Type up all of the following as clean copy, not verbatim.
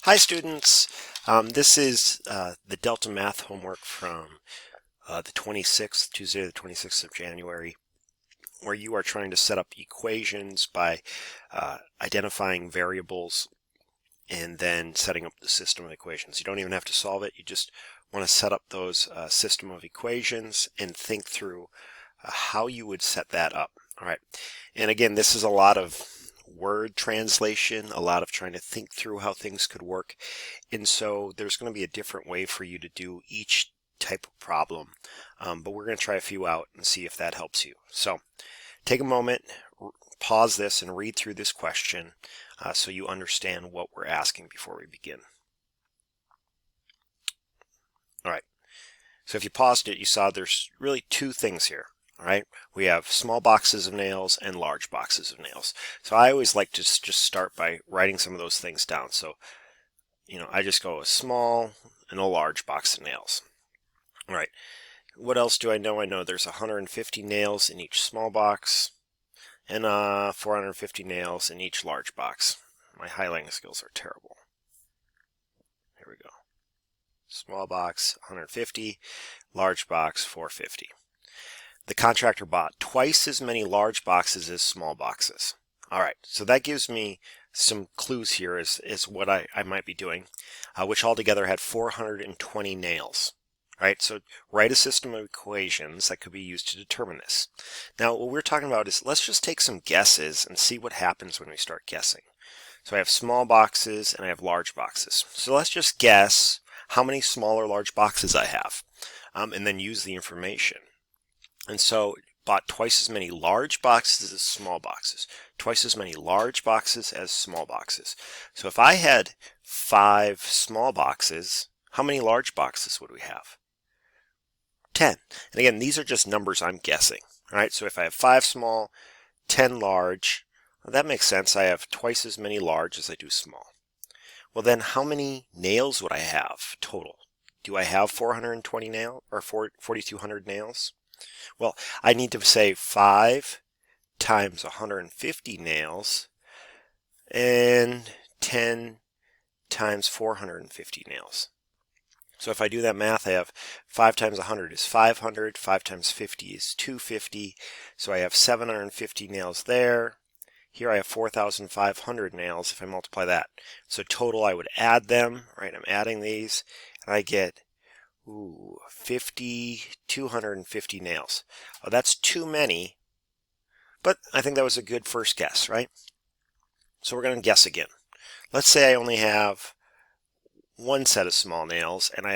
Hi students, this is the Deltamath homework from the 26th, Tuesday the 26th of January, where you are trying to set up equations by identifying variables and then setting up the system of equations. You don't even have to solve it, you just want to set up those system of equations and think through how you would set that up. All right, and again, this is a lot of word translation, a lot of trying to think through how things could work, and so there's going to be a different way for you to do each type of problem, but we're going to try a few out and see if that helps you. So take a moment, pause this and read through this question so you understand what we're asking before we begin. All right, so if you paused it, you saw there's really two things here. All right, we have small boxes of nails and large boxes of nails. So I always like to just start by writing some of those things down. So, I just go a small and a large box of nails. All right, what else do I know? I know there's 150 nails in each small box and 450 nails in each large box. My highlighting skills are terrible. Here we go. Small box, 150, large box, 450. The contractor bought twice as many large boxes as small boxes. All right, so that gives me some clues here as what I might be doing, which altogether had 420 nails. All right, so write a system of equations that could be used to determine this. Now, what we're talking about is let's just take some guesses and see what happens when we start guessing. So I have small boxes and I have large boxes. So let's just guess how many small or large boxes I have, and then use the information. And so bought twice as many large boxes as small boxes. Twice as many large boxes as small boxes. So if I had 5 small boxes, how many large boxes would we have? 10. And again, these are just numbers I'm guessing. All right, so if I have 5 small, 10 large, well, that makes sense. I have twice as many large as I do small. Well, then how many nails would I have total? Do I have 420 nails or 4,200 nails? Well, I need to say 5 times 150 nails and 10 times 450 nails. So if I do that math, I have 5 times 100 is 500, 5 times 50 is 250, so I have 750 nails there. Here I have 4,500 nails if I multiply that. So total I would add them, right? I'm adding these, and I get 250 nails. Oh, that's too many, but I think that was a good first guess, right? So we're going to guess again. Let's say I only have one set of small nails, and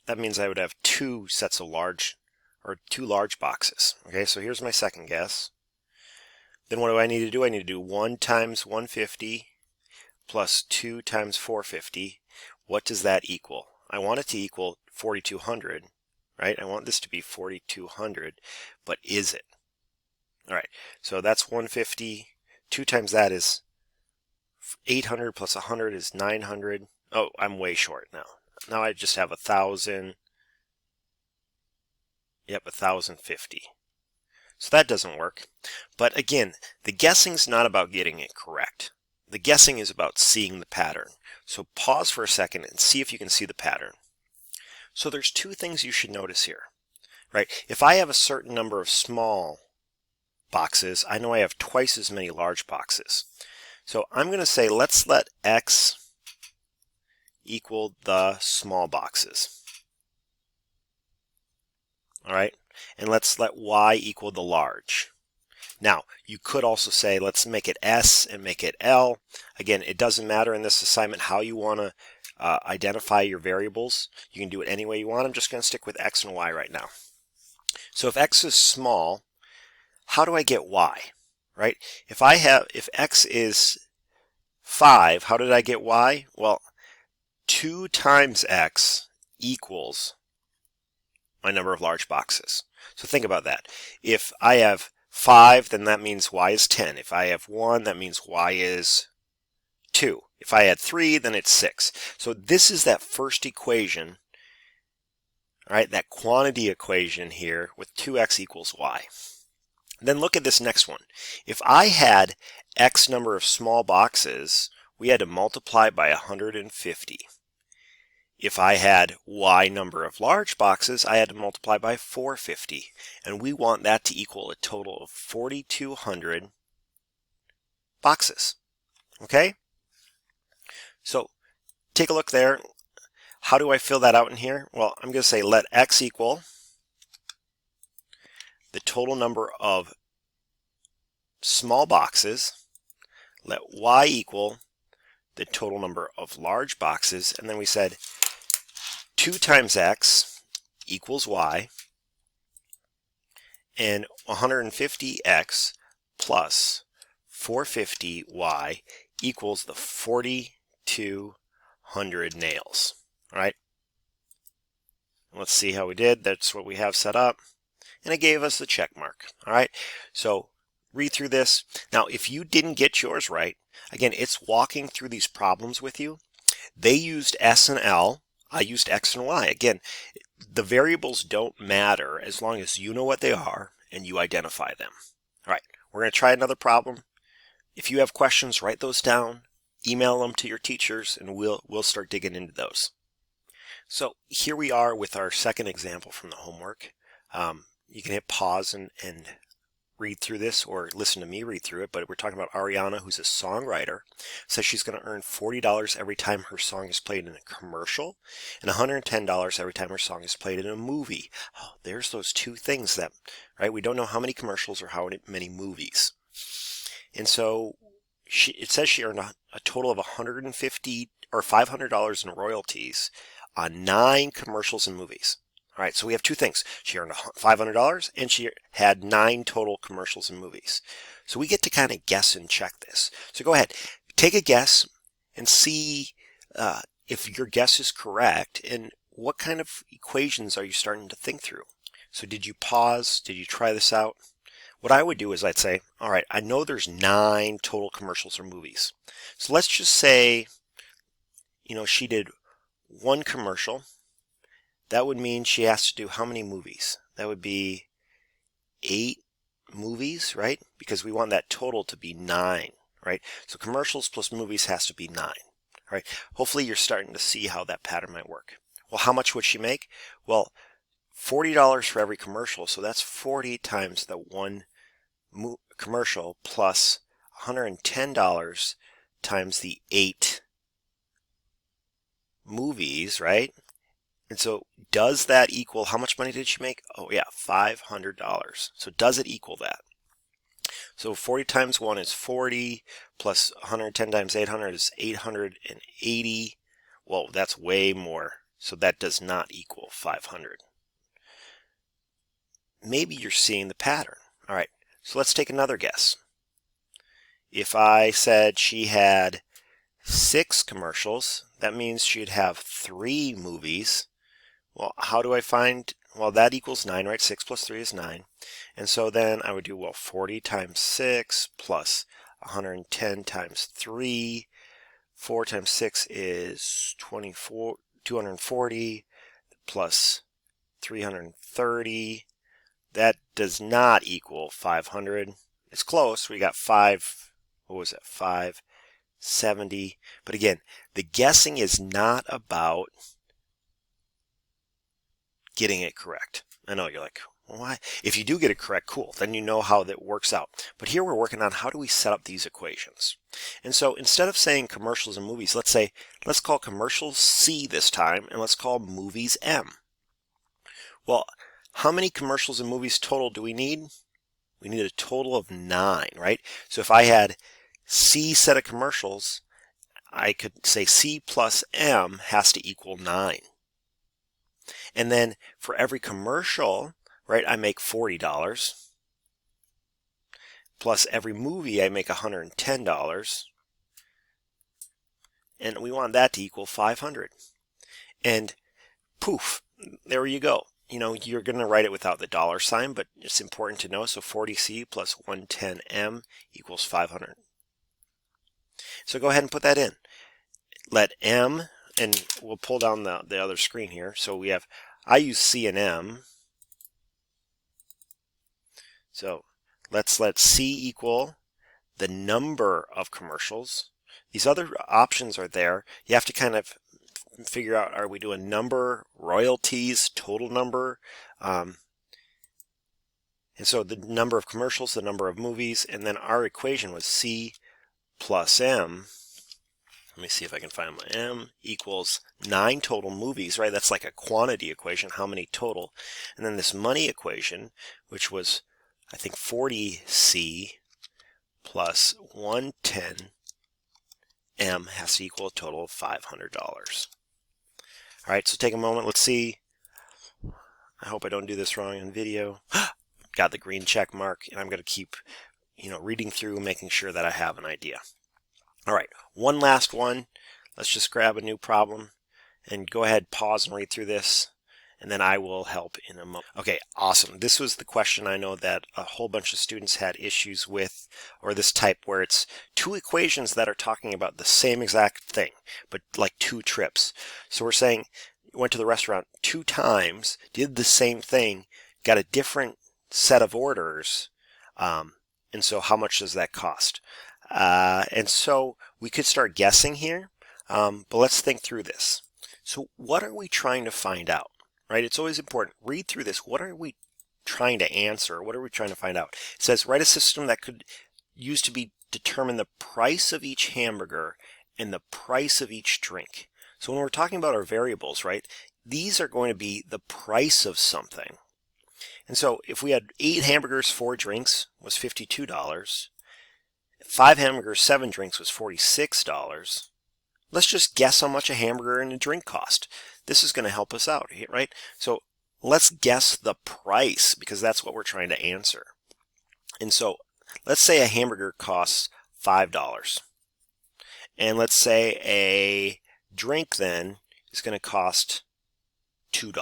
that means I would have 2 sets of large, or 2 large boxes. Okay, so here's my second guess. Then what do I need to do? I need to do 1 times 150 plus 2 times 450. What does that equal? I want it to equal 4,200, right? I want this to be 4,200, but is it? All right, so that's 150. 2 times that is 800 plus 100 is 900. Oh, I'm way short now. Now I just have 1,000. Yep, 1,050. So that doesn't work. But again, the guessing's not about getting it correct. The guessing is about seeing the pattern. So pause for a second and see if you can see the pattern. So there's 2 things you should notice here, right? If I have a certain number of small boxes, I know I have twice as many large boxes. So I'm going to say let's let X equal the small boxes. All right, and let's let Y equal the large. Now, you could also say let's make it S and make it L. Again, it doesn't matter in this assignment how you want to identify your variables. You can do it any way you want. I'm just going to stick with X and Y right now. So if X is small, how do I get Y? Right? If X is 5, how did I get Y? Well, 2 times X equals my number of large boxes. So think about that. If I have 5, then that means Y is 10. If I have 1, that means Y is 2. If I had 3, then it's 6. So this is that first equation, all right, that quantity equation here with 2x equals y. Then look at this next one. If I had x number of small boxes, we had to multiply by 150. If I had Y number of large boxes, I had to multiply by 450. And we want that to equal a total of 4,200 boxes. Okay? So take a look there. How do I fill that out in here? Well, I'm going to say let X equal the total number of small boxes. Let Y equal the total number of large boxes. And then we said 2 times X equals Y. And 150X plus 450Y equals the 4,200 nails. All right. Let's see how we did. That's what we have set up. And it gave us the check mark. All right. So read through this. Now, if you didn't get yours right, again, it's walking through these problems with you. They used S and L. I used X and Y. Again, the variables don't matter as long as you know what they are and you identify them. All right. We're going to try another problem. If you have questions, write those down, email them to your teachers, and we'll start digging into those. So here we are with our second example from the homework. You can hit pause and read through this or listen to me read through it, but we're talking about Ariana, who's a songwriter. Says she's going to earn $40 every time her song is played in a commercial and $110 every time her song is played in a movie. Oh, there's those two things that, right? We don't know how many commercials or how many movies. And so it says she earned a total of $150 or $500 in royalties on 9 commercials and movies. All right, so we have two things. She earned $500 and she had 9 total commercials and movies. So we get to kind of guess and check this. So go ahead, take a guess and see if your guess is correct and what kind of equations are you starting to think through. So did you pause? Did you try this out? What I would do is I'd say, all right, I know there's 9 total commercials or movies. So let's just say, she did 1 commercial. That would mean she has to do how many movies? That would be 8 movies, right? Because we want that total to be 9, right? So commercials plus movies has to be 9, right? Hopefully you're starting to see how that pattern might work. Well, how much would she make? Well, $40 for every commercial, so that's 40 times the 1 commercial plus $110 times the 8 movies, right? And so does that equal, how much money did she make? Oh yeah, $500. So does it equal that? So 40 times 1 is 40, plus 110 times 800 is 880. Well, that's way more. So that does not equal 500. Maybe you're seeing the pattern. All right, so let's take another guess. If I said she had 6 commercials, that means she'd have 3 movies. Well, how do I find, well, that equals 9, right? 6 plus 3 is 9. And so then I would do, 40 times 6 plus 110 times 3. 4 times 6 is 240 plus 330. That does not equal 500. It's close. We got 570. But again, the guessing is not about getting it correct. I know you're like, well, why? If you do get it correct, cool. Then you know how that works out. But here we're working on how do we set up these equations. And so instead of saying commercials and movies, let's call commercials C this time, and let's call movies M. Well, how many commercials and movies total do we need? We need a total of 9, right? So if I had C set of commercials, I could say C plus M has to equal 9. And then for every commercial, right, I make $40. Plus every movie, I make $110. And we want that to equal 500. And poof, there you go. You're going to write it without the dollar sign, but it's important to know. So 40C plus 110M equals 500. So go ahead and put that in. Let M, and we'll pull down the other screen here. So we have, I use C and M. So let's let C equal the number of commercials. these other options are there. You have to kind of figure out, are we doing number, royalties, total number? And so the number of commercials, the number of movies, and then our equation was C plus M. Let me see if I can find my M equals 9 total movies, right? That's like a quantity equation, how many total. And then this money equation, which was, I think, 40C plus 110M has to equal a total of $500. All right, so take a moment. Let's see. I hope I don't do this wrong in video. Got the green check mark, and I'm going to keep, reading through, making sure that I have an idea. All right, one last one. Let's just grab a new problem and go ahead, pause and read through this, and then I will help in a moment. Okay, awesome. This was the question I know that a whole bunch of students had issues with, or this type where it's two equations that are talking about the same exact thing, but like two trips. So we're saying you went to the restaurant 2 times, did the same thing, got a different set of orders, and so how much does that cost? And so we could start guessing here, but let's think through this. So what are we trying to find out, right? It's always important. Read through this. What are we trying to answer? What are we trying to find out? It says, write a system that could use to be determine the price of each hamburger and the price of each drink. So when we're talking about our variables, right, these are going to be the price of something. And so if we had 8 hamburgers, 4 drinks was $52. 5 hamburgers, 7 drinks was $46. Let's just guess how much a hamburger and a drink cost. This is going to help us out, right? So let's guess the price because that's what we're trying to answer. And so let's say a hamburger costs $5. And let's say a drink then is going to cost $2.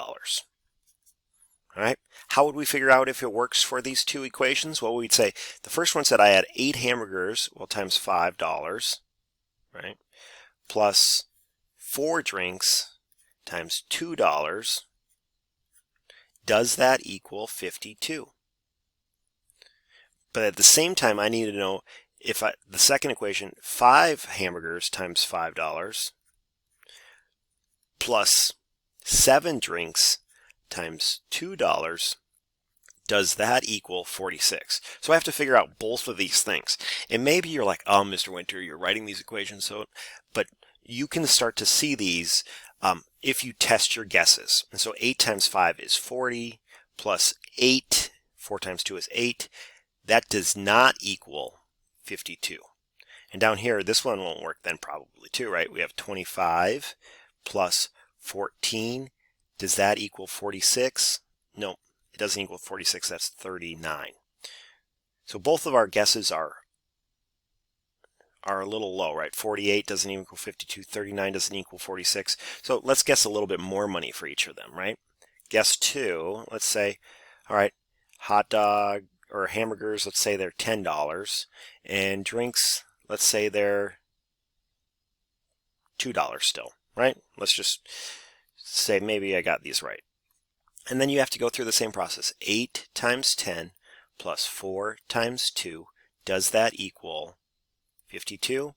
All right. How would we figure out if it works for these two equations? Well, we'd say the first one said I had 8 hamburgers, well, times $5, right? Plus 4 drinks times $2. Does that equal 52? But at the same time, I need to know if the second equation, 5 hamburgers times $5 plus 7 drinks times $2, does that equal 46? So I have to figure out both of these things. And maybe you're like, oh, Mr. Winter, you're writing these equations, but you can start to see these if you test your guesses. And so 8 times 5 is 40, plus 8, 4 times 2 is 8. That does not equal 52. And down here, this one won't work then probably too, right? We have 25 plus 14. Does that equal 46? No, it doesn't equal 46. That's 39. So both of our guesses are a little low, right? 48 doesn't equal 52. 39 doesn't equal 46. So let's guess a little bit more money for each of them, right? Guess 2. Let's say, all right, hot dog or hamburgers, let's say they're $10. And drinks, let's say they're $2 still, right? Let's just say maybe I got these right. And then you have to go through the same process. 8 times 10 plus 4 times 2. Does that equal 52? Well,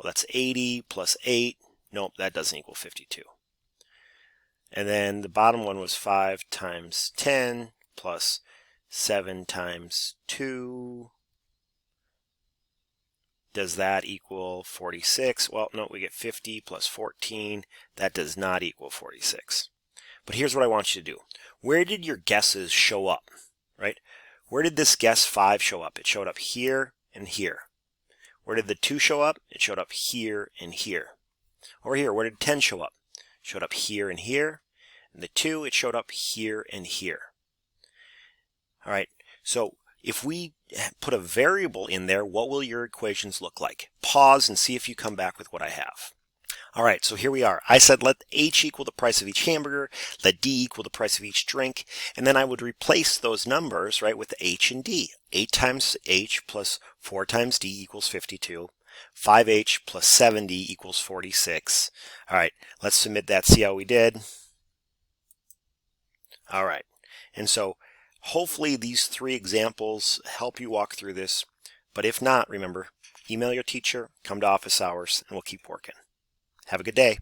that's 80 plus 8. Nope, that doesn't equal 52. And then the bottom one was 5 times 10 plus 7 times 2. Does that equal 46? Well, no, we get 50 plus 14. That does not equal 46. But here's what I want you to do. Where did your guesses show up, right? Where did this guess 5 show up? It showed up here and here. Where did the 2 show up? It showed up here and here. Over here, where did 10 show up? It showed up here and here. And the 2, it showed up here and here. All right, so if we put a variable in there, what will your equations look like? Pause and see if you come back with what I have. All right, so here we are. I said let H equal the price of each hamburger, let D equal the price of each drink, and then I would replace those numbers, right, with H and D. 8 times H plus 4 times D equals 52. 5H plus 7D equals 46. All right, let's submit that, see how we did. All right, and so hopefully these 3 examples help you walk through this, but if not, remember, email your teacher, come to office hours, and we'll keep working. Have a good day.